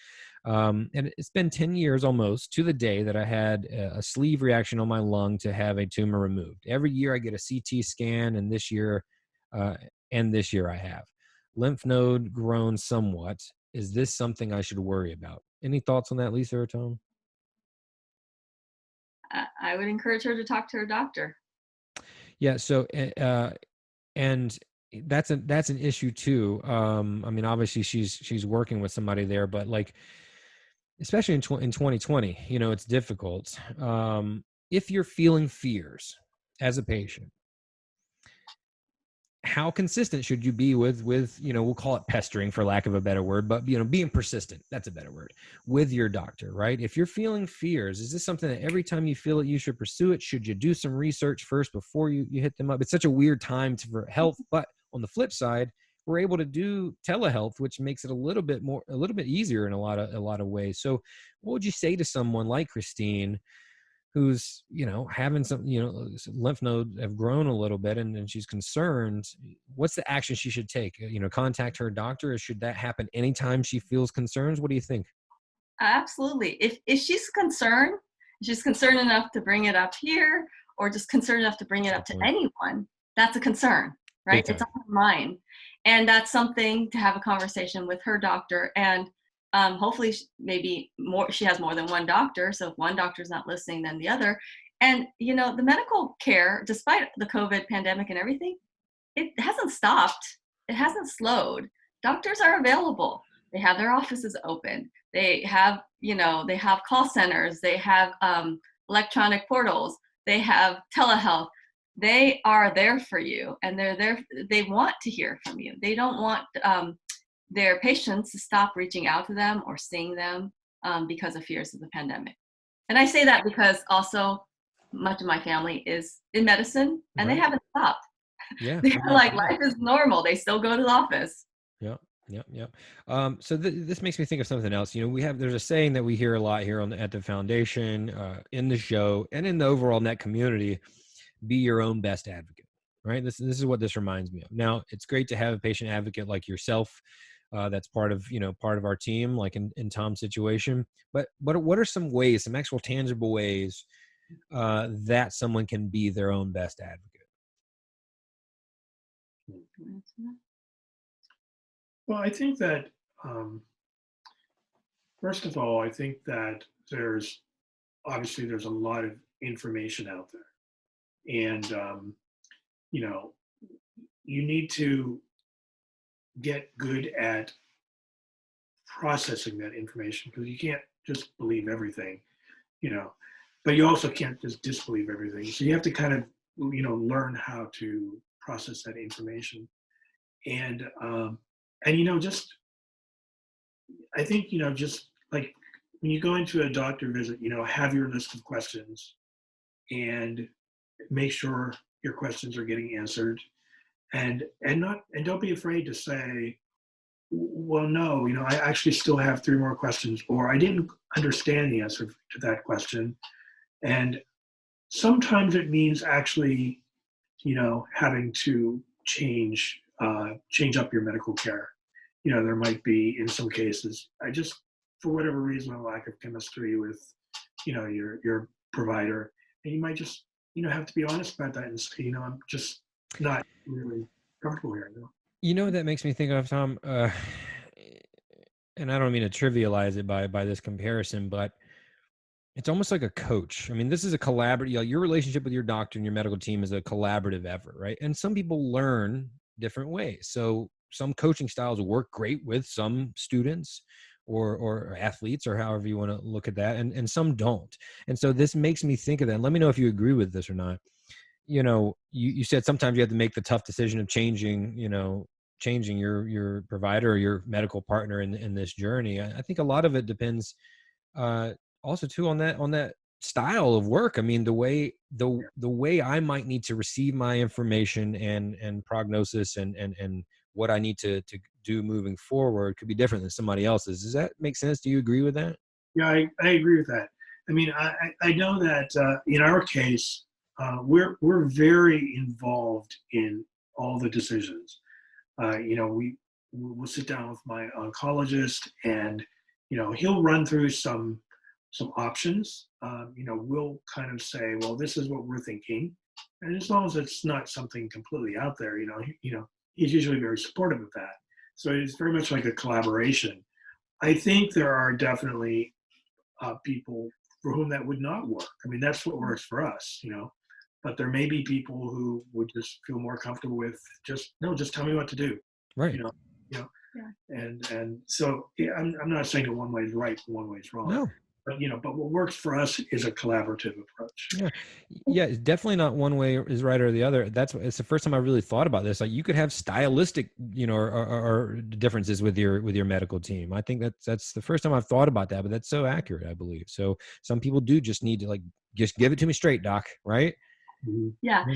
S1: And it's been 10 years almost to the day that I had a sleeve reaction on my lung to have a tumor removed. Every year I get a CT scan, and this year I have lymph node grown somewhat. Is this something I should worry about? Any thoughts on that, Lisa or Tom?
S3: I would encourage her to talk to her doctor.
S1: Yeah. So and that's an issue too. I mean, obviously she's working with somebody there, but like, especially in 2020, it's difficult. If you're feeling fears as a patient, how consistent should you be with we'll call it pestering for lack of a better word, but being persistent, that's a better word, with your doctor, right? If you're feeling fears, is this something that every time you feel it, you should pursue it? Should you do some research first before you hit them up? It's such a weird time for health, but on the flip side, we're able to do telehealth, which makes it a little bit easier in a lot of ways. So what would you say to someone like Christine who's having some lymph nodes have grown a little bit and she's concerned? What's the action she should take? Contact her doctor, or should that happen anytime she feels concerns? What do you think?
S3: Absolutely. If she's concerned enough to bring it up here, or just concerned enough to bring it up to anyone, that's a concern, right? It's on her mind, and that's something to have a conversation with her doctor. And hopefully maybe she has more than one doctor, so if one doctor's not listening, then the other. And the medical care, despite the COVID pandemic and everything, it hasn't stopped, it hasn't slowed. Doctors are available, they have their offices open, they have call centers, they have electronic portals, they have telehealth. They are there for you, and they're there. They want to hear from you. They don't want their patients to stop reaching out to them or seeing them because of fears of the pandemic. And I say that because also much of my family is in medicine, and
S1: Right.
S3: They haven't stopped.
S1: Yeah.
S3: They're like, life is normal. They still go to the office.
S1: Yeah. So this makes me think of something else. There's a saying that we hear a lot here at the foundation, in the show, and in the overall NET community: be your own best advocate. Right. This is what this reminds me of. Now, it's great to have a patient advocate like yourself. That's part of our team, like in Tom's situation. But what are some ways, some actual tangible ways that someone can be their own best advocate?
S2: Well, I think that, first of all, I think that there's a lot of information out there. And, you need to get good at processing that information, because you can't just believe everything, you know, but you also can't just disbelieve everything. So you have to kind of, learn how to process that information. And just, I think, just like when you go into a doctor visit, have your list of questions and make sure your questions are getting answered, and don't be afraid to say, well, no, I actually still have three more questions, or I didn't understand the answer to that question. And sometimes it means actually, having to change up your medical care. There might be, in some cases, for whatever reason, a lack of chemistry with, your provider, and you might just, have to be honest about that and say, I'm just not really comfortable here.
S1: You know what that makes me think of, Tom? And I don't mean to trivialize it by this comparison, but it's almost like a coach. I mean, this is a collaborative, your relationship with your doctor and your medical team is a collaborative effort, right? And some people learn different ways. So some coaching styles work great with some students or athletes, or however you want to look at that, and some don't. And so this makes me think of that. And let me know if you agree with this or not. You said sometimes you have to make the tough decision of changing your provider or your medical partner in this journey. I think a lot of it depends also too on that style of work. I mean, the way I might need to receive my information and prognosis and what I need to do moving forward could be different than somebody else's. Does that make sense? Do you agree with that?
S2: Yeah, I agree with that. I mean, I know that in our case, we're very involved in all the decisions. We'll sit down with my oncologist, and he'll run through some options. We'll kind of say, well, this is what we're thinking, and as long as it's not something completely out there, he's usually very supportive of that. So it's very much like a collaboration. I think there are definitely people for whom that would not work. I mean, that's what works for us, but there may be people who would just feel more comfortable with just tell me what to do,
S1: Right.
S2: you know,
S3: Yeah.
S2: and so yeah, I'm not saying that one way is right and one way is wrong.
S1: No.
S2: But what works for us is a collaborative approach.
S1: Yeah, it's definitely not one way is right or the other. It's the first time I really thought about this. Like, you could have stylistic, or differences with your medical team. I think that's the first time I've thought about that, but that's so accurate, I believe. So some people do just need to, like, just give it to me straight, doc, right?
S2: Mm-hmm.
S3: Yeah,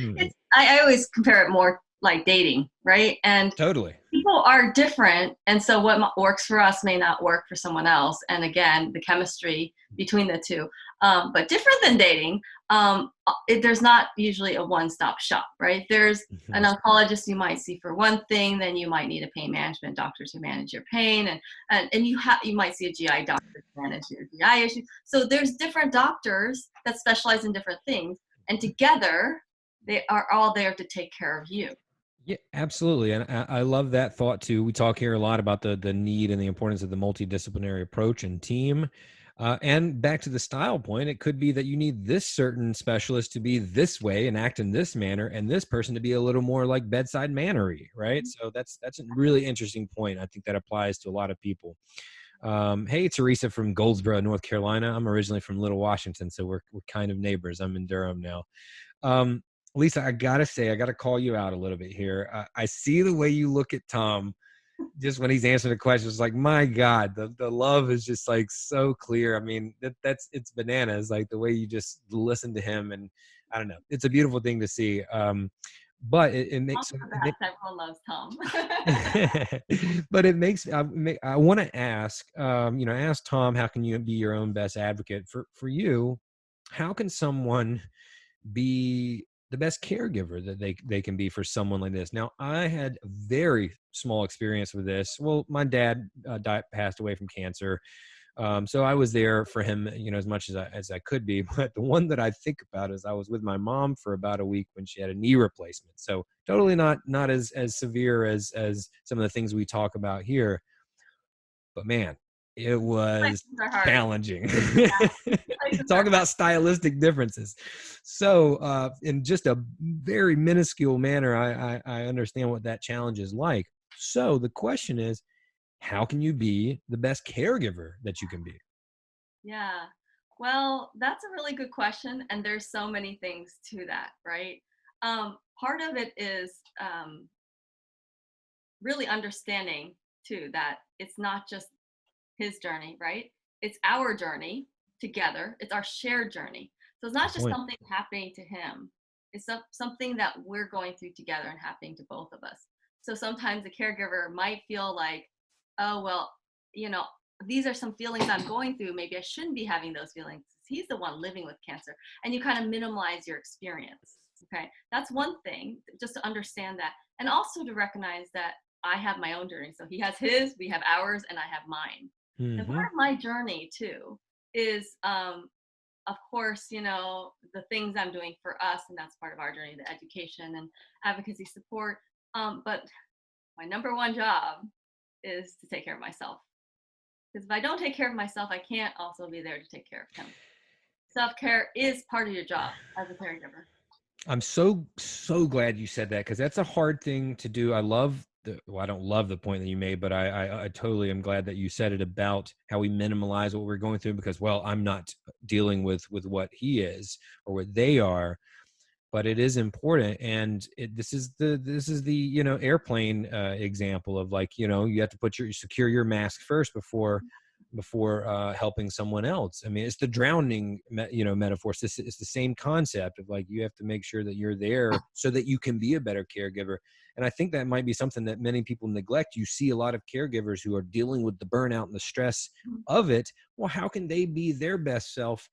S3: I always compare it more like dating, right? And
S1: Totally.
S3: people are different, and so what works for us may not work for someone else. And again, the chemistry between the two, but different than dating. There's not usually a one-stop shop, right? There's an oncologist you might see for one thing, then you might need a pain management doctor to manage your pain, and you might see a GI doctor to manage your GI issues. So there's different doctors that specialize in different things, and together they are all there to take care of you.
S1: Yeah, absolutely. And I love that thought too. We talk here a lot about the need and the importance of the multidisciplinary approach and team. And back to the style point, it could be that you need this certain specialist to be this way and act in this manner, and this person to be a little more like bedside mannery, right? So that's a really interesting point. I think that applies to a lot of people. Hey, Teresa from Goldsboro, North Carolina. I'm originally from Little Washington, so we're kind of neighbors. I'm in Durham now. Lisa, I gotta call you out a little bit here. I see the way you look at Tom just when he's answering the questions. Like, my God, the love is just like so clear. I mean, it's bananas, like the way you just listen to him, and I don't know, it's a beautiful thing to see. But it makes
S3: everyone loves Tom.
S1: but it makes I want to ask, ask Tom, how can you be your own best advocate for you? How can someone be the best caregiver that they can be for someone like this? Now, I had very small experience with this. Well, my dad passed away from cancer. So I was there for him, as much as I could be. But the one that I think about is I was with my mom for about a week when she had a knee replacement. So totally not as severe as some of the things we talk about here. But man, It was
S3: Places are hard.
S1: challenging.
S3: Places
S1: Talk
S3: are
S1: about stylistic differences. So in just a very minuscule manner, I understand what that challenge is like. So the question is, how can you be the best caregiver that you can be?
S3: Yeah. Well, that's a really good question. And there's so many things to that, right? Part of it is really understanding too that it's not just his journey, right? It's our journey together. It's our shared journey. So it's not
S1: Good
S3: just
S1: point.
S3: something happening to him. It's something that we're going through together and happening to both of us. So sometimes the caregiver might feel like, oh, well, you know, these are some feelings I'm going through. Maybe I shouldn't be having those feelings. He's the one living with cancer. And you kind of minimize your experience. Okay. That's one thing, just to understand that. And also to recognize that I have my own journey. So he has his, we have ours, and I have mine. And
S1: Mm-hmm.
S3: part of my journey too is, of course, you know, the things I'm doing for us, and that's part of our journey, the education and advocacy support. But my number one job is to take care of myself. Because if I don't take care of myself, I can't also be there to take care of him. Self-care is part of your job as a caregiver.
S1: I'm so glad you said that, because that's a hard thing to do. I love I don't love the point that you made, but I totally am glad that you said it about how we minimize what we're going through, because, well, I'm not dealing with what he is or what they are, but it is important. And this is the airplane example of, like, you have to secure your mask first before helping someone else. I mean, it's the drowning metaphor. It's the same concept of, like, you have to make sure that you're there so that you can be a better caregiver. And I think that might be something that many people neglect. You see a lot of caregivers who are dealing with the burnout and the stress of it. Well, how can they be their best self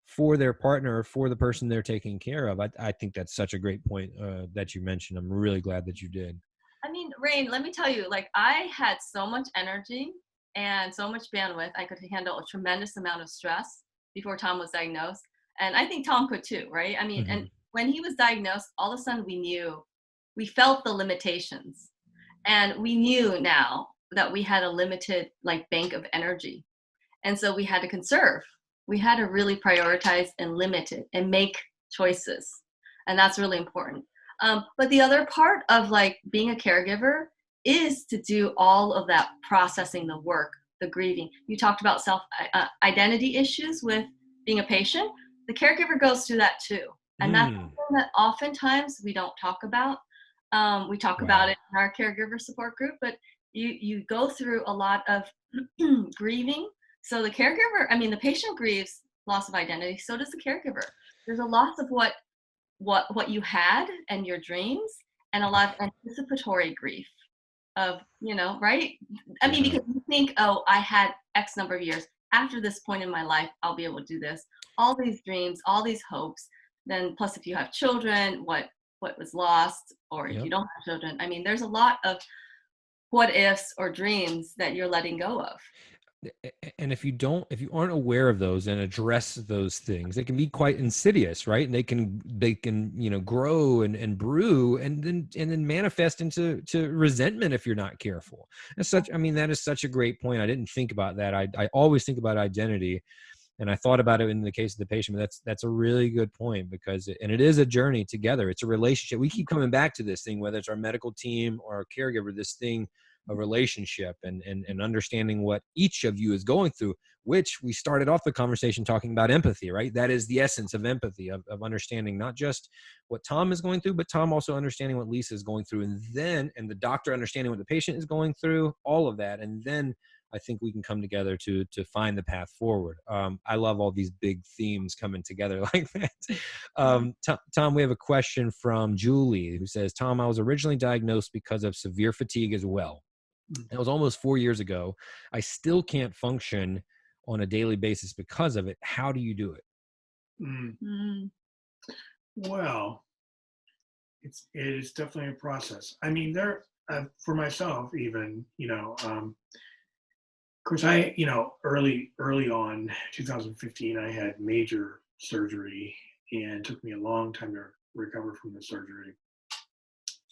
S1: for their partner or for the person they're taking care of? I think that's such a great point that you mentioned. I'm really glad that you did.
S3: I mean, Rain, let me tell you, like, I had so much energy and so much bandwidth. I could handle a tremendous amount of stress before Tom was diagnosed. And I think Tom could too, right? I mean,
S1: Mm-hmm.
S3: and when he was diagnosed, all of a sudden we felt the limitations. And we knew now that we had a limited, like, bank of energy. And so we had to conserve. We had to really prioritize and limit it and make choices. And that's really important. But the other part of, like, being a caregiver is to do all of that processing, the work, the grieving. You talked about self identity issues with being a patient. The caregiver goes through that too. And that's something that oftentimes we don't talk about. We talk about
S1: Wow.
S3: it in our caregiver support group, but you go through a lot of grieving. So the caregiver, I mean, the patient grieves loss of identity. So does the caregiver. There's a loss of what you had and your dreams, and a lot of anticipatory grief of, right? I mean,
S1: Yeah.
S3: because you think, oh, I had X number of years. After this point in my life, I'll be able to do this. All these dreams, all these hopes. Then plus, if you have children, what was lost, or if you
S1: Yep.
S3: don't have children. I mean, there's a lot of what ifs or dreams that you're letting go of.
S1: And if you aren't aware of those and address those things, they can be quite insidious, right? And they can grow and brew and then manifest into resentment if you're not careful. That is such a great point. I didn't think about that. I always think about identity, and I thought about it in the case of the patient. But that's a really good point, because it is a journey together. It's a relationship. We keep coming back to this thing, whether it's our medical team or our caregiver, this thing, a relationship, and understanding what each of you is going through, which we started off the conversation talking about empathy, right? That is the essence of empathy, of understanding not just what Tom is going through, but Tom also understanding what Lisa is going through, and the doctor understanding what the patient is going through, all of that. And then I think we can come together to find the path forward. I love all these big themes coming together like that. Tom, we have a question from Julie, who says, Tom, I was originally diagnosed because of severe fatigue as well. That was almost 4 years ago. I still can't function on a daily basis because of it. How do you do it?
S3: Mm.
S2: Well, it is definitely a process. I mean, for myself, even, of course, early on, 2015, I had major surgery, and it took me a long time to recover from the surgery.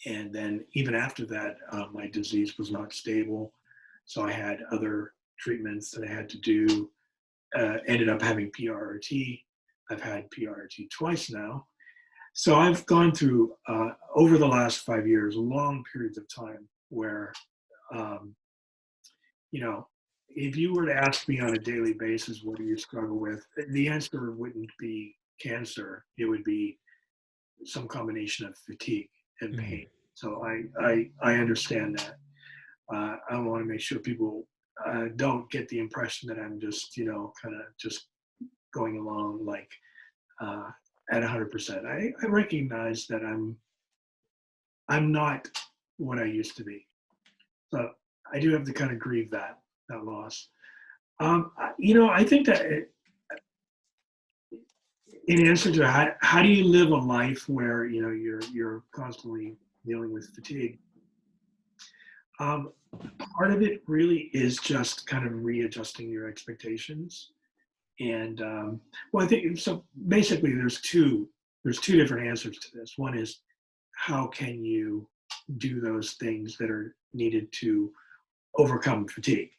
S2: And then even after that, my disease was not stable. So I had other treatments that I had to do. Ended up having PRRT. I've had PRRT twice now. So I've gone through, over the last 5 years, long periods of time where, you know, if you were to ask me on a daily basis, what do you struggle with? The answer wouldn't be cancer. It would be some combination of fatigue and pain. So I understand that. I want to make sure people don't get the impression that I'm just, you know, kind of just going along like at 100%. I recognize that I'm not what I used to be. So I do have to kind of grieve that loss. You know, I think that in answer to how do you live a life where, you know, you're constantly dealing with fatigue? Part of it really is just kind of readjusting your expectations. And well, I think so. Basically, there's two different answers to this. One is how can you do those things that are needed to overcome fatigue,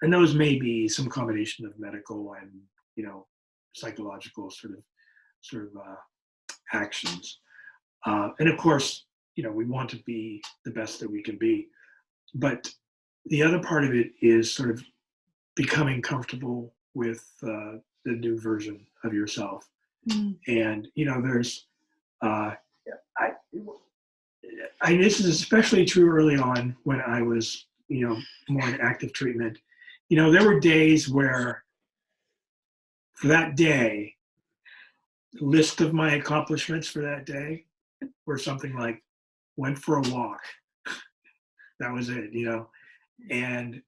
S2: and those may be some combination of medical and, you know, psychological sort of actions. And of course, you know, we want to be the best that we can be, but the other part of it is sort of becoming comfortable with the new version of yourself. And, you know, there's, this is especially true early on when I was, you know, more in active treatment. You know, there were days where for that day, the list of my accomplishments for that day were something like went for a walk. That was it, you know. And,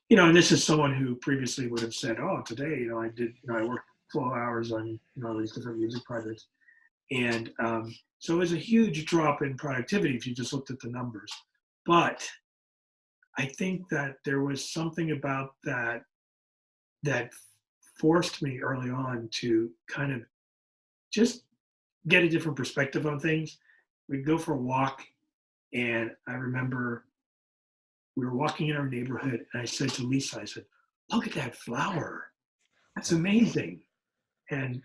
S2: you know, and this is someone who previously would have said, oh, today, you know, I worked 12 hours on, you know, these different music projects. And so it was a huge drop in productivity if you just looked at the numbers. But I think that there was something about that forced me early on to kind of just get a different perspective on things. We'd go for a walk, and I remember we were walking in our neighborhood, and I said to Lisa, I said, look at that flower. That's amazing. And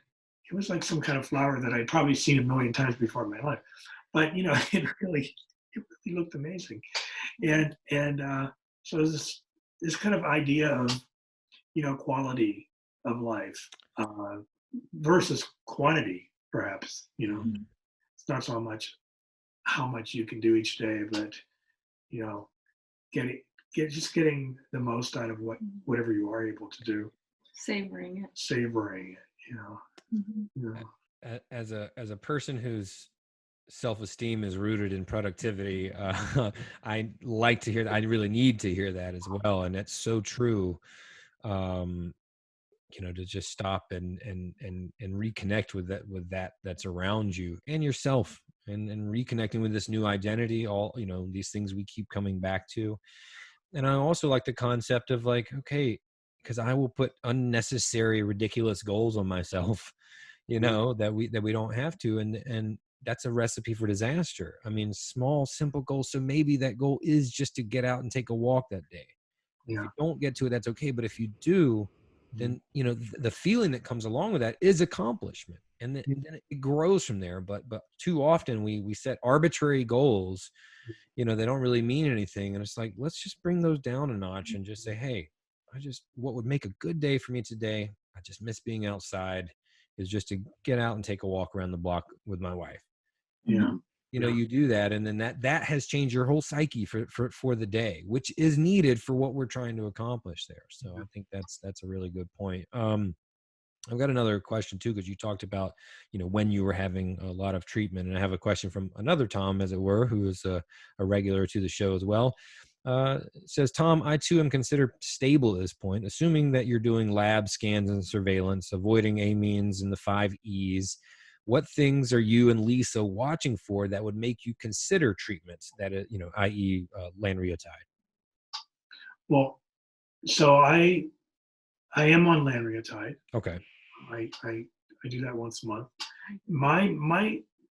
S2: it was like some kind of flower that I'd probably seen a million times before in my life. But, you know, it really looked amazing. And so there's this kind of idea of, you know, quality of life versus quantity, perhaps, you know. It's not so much how much you can do each day, but, you know, getting the most out of whatever you are able to do. Savoring it, you know. You know.
S1: As a person whose self-esteem is rooted in productivity, I like to hear that. I really need to hear that as well, and that's so true. You know, to just stop and reconnect with that that's around you and yourself, and reconnecting with this new identity. All, you know, these things we keep coming back to. And I also like the concept of like, okay, because I will put unnecessary, ridiculous goals on myself, you know, that we don't have to, and that's a recipe for disaster. I mean, small, simple goals. So maybe that goal is just to get out and take a walk that day. If you don't get to it, that's okay. But if you do, then, you know, the feeling that comes along with that is accomplishment, and then it grows from there. But too often we set arbitrary goals, you know, they don't really mean anything. And it's like, let's just bring those down a notch and just say, hey, what would make a good day for me today? I just miss being outside, is just to get out and take a walk around the block with my wife.
S2: Yeah.
S1: You know, you do that, and then that has changed your whole psyche for the day, which is needed for what we're trying to accomplish there. So I think that's a really good point. I've got another question too, because you talked about, you know, when you were having a lot of treatment, and I have a question from another Tom, as it were, who is a regular to the show as well. It says, Tom, I too am considered stable at this point, assuming that you're doing lab scans and surveillance, avoiding amines and the 5 E's. What things are you and Lisa watching for that would make you consider treatments that, you know, i.e. lanreotide?
S2: Well, so I am on lanreotide.
S1: Okay.
S2: I do that once a month. My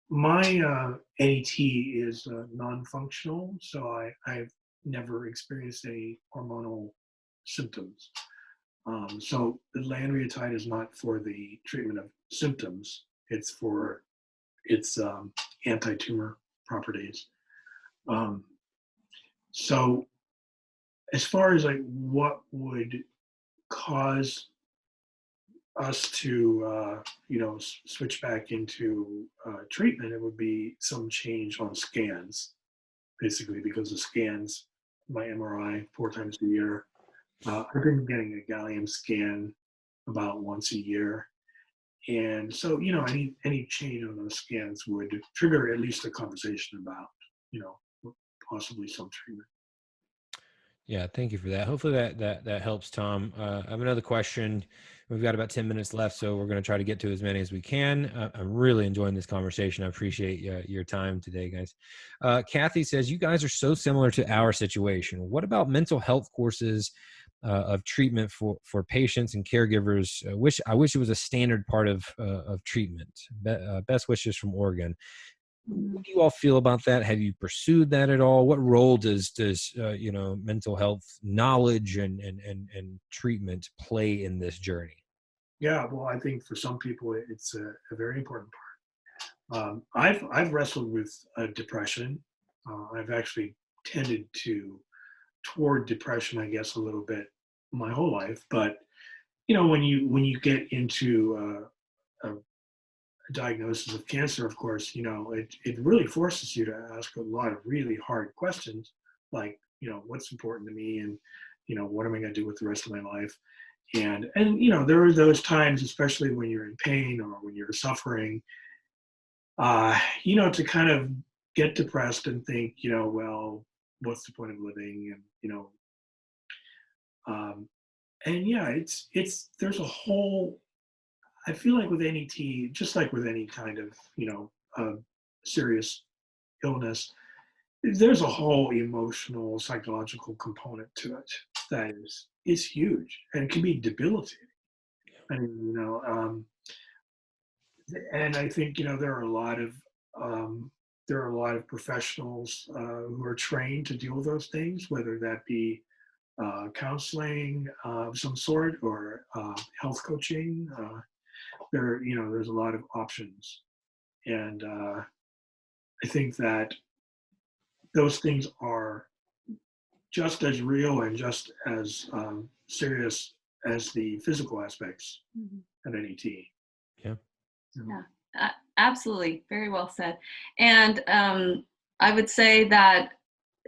S2: NET is non-functional, so I've never experienced any hormonal symptoms. So the lanreotide is not for the treatment of symptoms. It's for its anti-tumor properties. So as far as like what would cause us to switch back into treatment, it would be some change on scans, basically, because the scans, my MRI 4 times a year. I've been getting a gallium scan about once a year. And so, any change on those scans would trigger at least a conversation about, possibly some treatment.
S1: Yeah, thank you for that. Hopefully that helps, Tom. I have another question. We've got about 10 minutes left, so we're going to try to get to as many as we can. I'm really enjoying this conversation. I appreciate your time today, guys. Kathy says, you guys are so similar to our situation. What about mental health courses of treatment for patients and caregivers? I wish it was a standard part of treatment. Best wishes from Oregon. What do you all feel about that? Have you pursued that at all? What role does mental health knowledge and treatment play in this journey?
S2: Yeah, well, I think for some people it's a very important part. I've wrestled with depression. I've actually tended toward depression, I guess, a little bit my whole life. But when you get into a diagnosis of cancer, of course, it really forces you to ask a lot of really hard questions, like, what's important to me, and, what am I going to do with the rest of my life? And there are those times, especially when you're in pain or when you're suffering, to kind of get depressed and think, well, what's the point of living? And yeah, there's a whole, I feel like with NET, just like with any kind of, serious illness, there's a whole emotional, psychological component to it that is huge, and it can be debilitating. I mean, and I think there are a lot of professionals who are trained to deal with those things, whether that be counseling of some sort or health coaching. There's a lot of options, and I think that those things are just as real and just as serious as the physical aspects of NET.
S1: Yeah.
S3: Yeah, absolutely. Very well said. And I would say that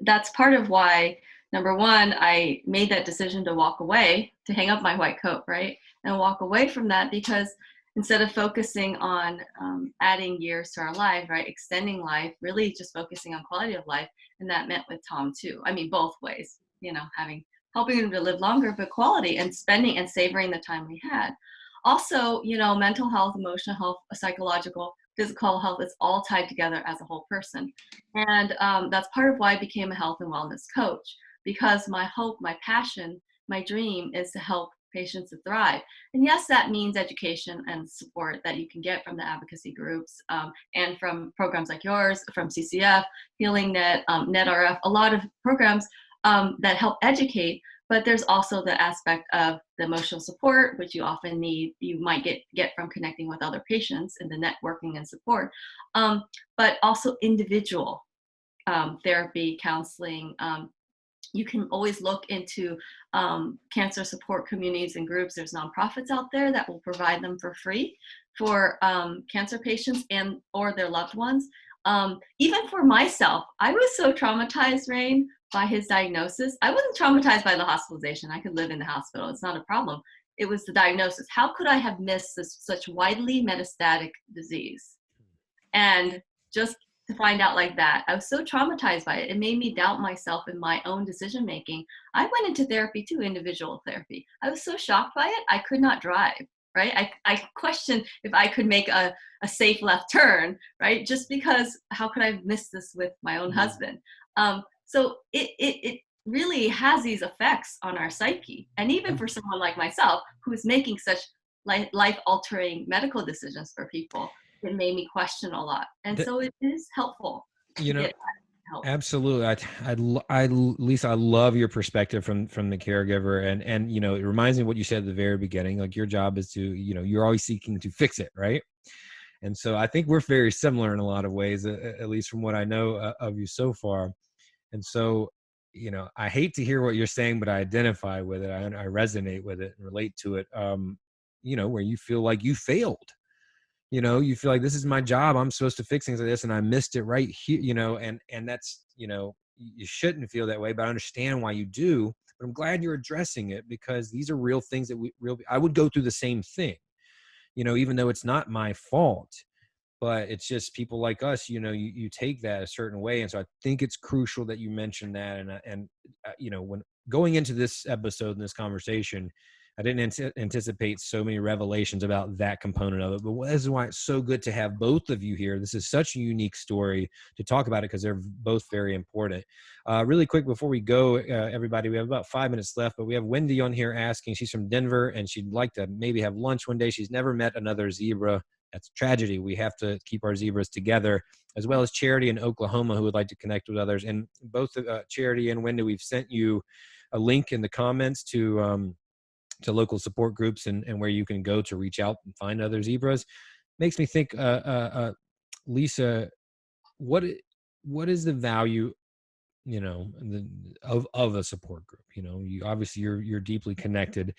S3: that's part of why, number one, I made that decision to walk away, to hang up my white coat, right? And walk away from that, because instead of focusing on adding years to our life, right, extending life, really just focusing on quality of life. And that meant with Tom too. I mean, both ways, helping him to live longer, but quality, and spending and savoring the time we had. Also, mental health, emotional health, psychological, physical health is all tied together as a whole person. And that's part of why I became a health and wellness coach, because my hope, my passion, my dream is to help patients to thrive. And yes, that means education and support that you can get from the advocacy groups and from programs like yours, from CCF, HealingNet, NetRF, a lot of programs that help educate. But there's also the aspect of the emotional support, which you often need, you might get from connecting with other patients in the networking and support, but also individual therapy, counseling. You can always look into cancer support communities and groups. There's nonprofits out there that will provide them for free for cancer patients and or their loved ones. Even for myself, I was so traumatized, Rain, by his diagnosis. I wasn't traumatized by the hospitalization. I could live in the hospital. It's not a problem. It was the diagnosis. How could I have missed such widely metastatic disease? And just to find out like that, I was so traumatized by it. It made me doubt myself in my own decision making. I went into therapy too, individual therapy. I was so shocked by it, I could not drive, right? I questioned if I could make a safe left turn, right? Just because how could I miss this with my own husband? So it really has these effects on our psyche. And even for someone like myself, who's making such life-altering medical decisions for people, it made me question a lot. And so it is helpful to get help.
S1: Absolutely. Lisa, I love your perspective from the caregiver, and you know, it reminds me of what you said at the very beginning. Like, your job is to, you know, you're always seeking to fix it, right? And so I think we're very similar in a lot of ways, at least from what I know of you so far. And so, you know, I hate to hear what you're saying, but I identify with it. I resonate with it and relate to it. You know, where you feel like you failed. You know, you feel like, this is my job, I'm supposed to fix things like this, and I missed it right here. You know, and that's, you know, you shouldn't feel that way, but I understand why you do. But I'm glad you're addressing it, because these are real things that I would go through the same thing. You know, even though it's not my fault, but it's just people like us, you know, you take that a certain way. And so I think it's crucial that you mentioned that. And you know, when going into this episode and this conversation, I didn't anticipate so many revelations about that component of it. But this is why it's so good to have both of you here. This is such a unique story to talk about it, because they're both very important. Really quick before we go, everybody, we have about 5 minutes left, but we have Wendy on here asking. She's from Denver, and she'd like to maybe have lunch one day. She's never met another zebra. That's a tragedy. We have to keep our zebras together, as well as Charity in Oklahoma, who would like to connect with others. And both Charity and Wendy, we've sent you a link in the comments to local support groups and where you can go to reach out and find other zebras. Makes me think, Lisa, what is the value, you know, of a support group? You know, you obviously you're deeply connected.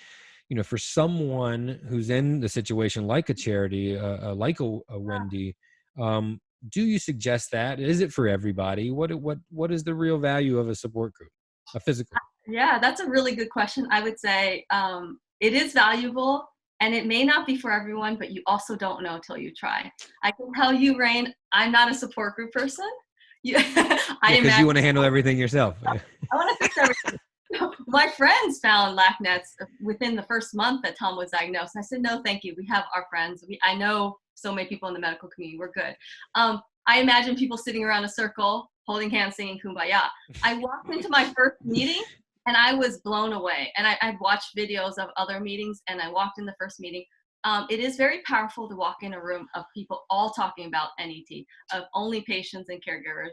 S1: You know, for someone who's in the situation like a Charity, like a Wendy, do you suggest that? Is it for everybody? What is the real value of a support group, a physical?
S3: Yeah, that's a really good question. I would say it is valuable, and it may not be for everyone, but you also don't know till you try. I can tell you, Rain, I'm not a support group person.
S1: Because you want to handle everything yourself.
S3: I want to fix everything. My friends found LACNETS within the first month that Tom was diagnosed. I said, no, thank you. We have our friends. I know so many people in the medical community. We're good. I imagine people sitting around a circle, holding hands, singing Kumbaya. I walked into my first meeting, and I was blown away. And I'd watched videos of other meetings, and I walked in the first meeting. It is very powerful to walk in a room of people all talking about NET, of only patients and caregivers.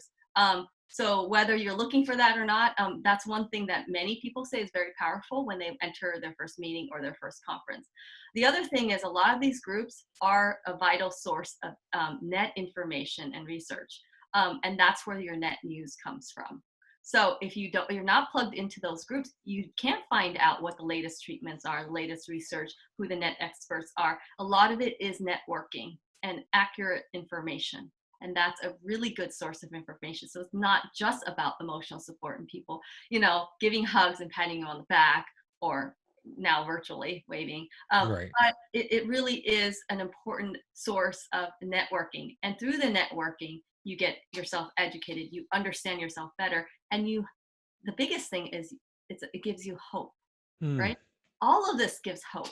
S3: So whether you're looking for that or not, that's one thing that many people say is very powerful when they enter their first meeting or their first conference. The other thing is, a lot of these groups are a vital source of net information and research. And that's where your net news comes from. So if you're not plugged into those groups, you can't find out what the latest treatments are, the latest research, who the net experts are. A lot of it is networking and accurate information. And that's a really good source of information. So it's not just about emotional support and people, you know, giving hugs and patting you on the back, or now virtually waving.
S1: Right.
S3: But it really is an important source of networking. And through the networking, you get yourself educated, you understand yourself better. And the biggest thing is it gives you hope, right? All of this gives hope.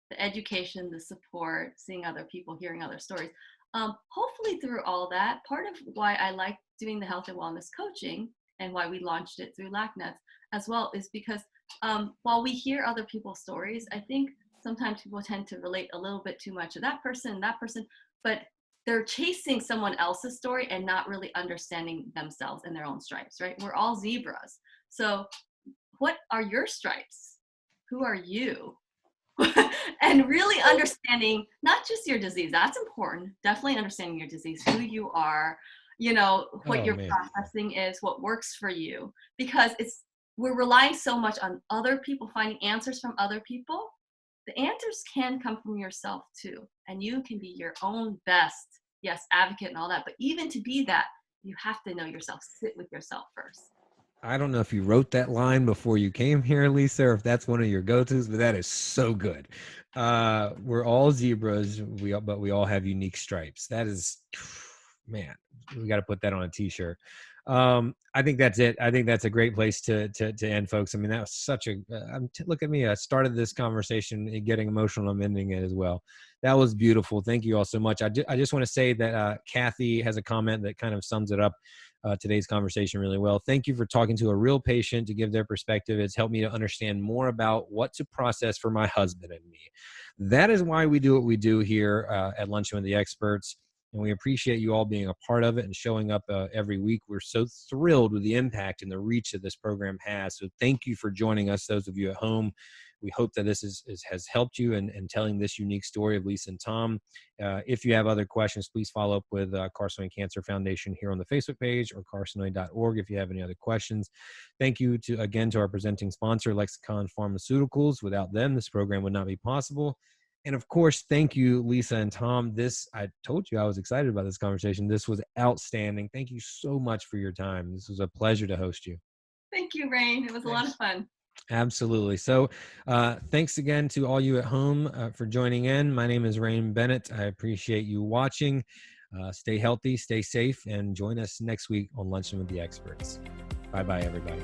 S3: The education, the support, seeing other people, hearing other stories. Hopefully through all that, part of why I like doing the health and wellness coaching, and why we launched it through LACNETS as well, is because while we hear other people's stories, I think sometimes people tend to relate a little bit too much to that person, but they're chasing someone else's story and not really understanding themselves and their own stripes, right? We're all zebras. So what are your stripes? Who are you? And really understanding not just your disease, that's important, definitely understanding your disease, who you are, you know, what your processing is, what works for you, because we're relying so much on other people, finding answers from other people. The answers can come from yourself too, and you can be your own best, yes, advocate and all that, but even to be that, you have to know yourself, sit with yourself first.
S1: I don't know if you wrote that line before you came here, Lisa, or if that's one of your go-tos, but that is so good. We're all zebras, but we all have unique stripes. That is, man, we got to put that on a t-shirt. I think that's it. I think that's a great place to end, folks. I mean, that was such a, look at me. I started this conversation getting emotional. I'm ending it as well. That was beautiful. Thank you all so much. I just want to say that Kathy has a comment that kind of sums it up, today's conversation really well. Thank you for talking to a real patient to give their perspective. It's helped me to understand more about what to process for my husband and me. That is why we do what we do here at Luncheon with the Experts. And we appreciate you all being a part of it and showing up every week. We're so thrilled with the impact and the reach that this program has. So thank you for joining us, those of you at home. We hope that this has helped you in telling this unique story of Lisa and Tom. If you have other questions, please follow up with Carcinoid Cancer Foundation here on the Facebook page or carcinoid.org if you have any other questions. Thank you again to our presenting sponsor, Lexicon Pharmaceuticals. Without them, this program would not be possible. And of course, thank you, Lisa and Tom. I told you I was excited about this conversation. This was outstanding. Thank you so much for your time. This was a pleasure to host you.
S3: Thank you, Rain. It was a lot of fun.
S1: Absolutely. So thanks again to all you at home for joining in. My name is Rain Bennett. I appreciate you watching. Stay healthy, stay safe, and join us next week on Luncheon with the Experts. Bye-bye, everybody.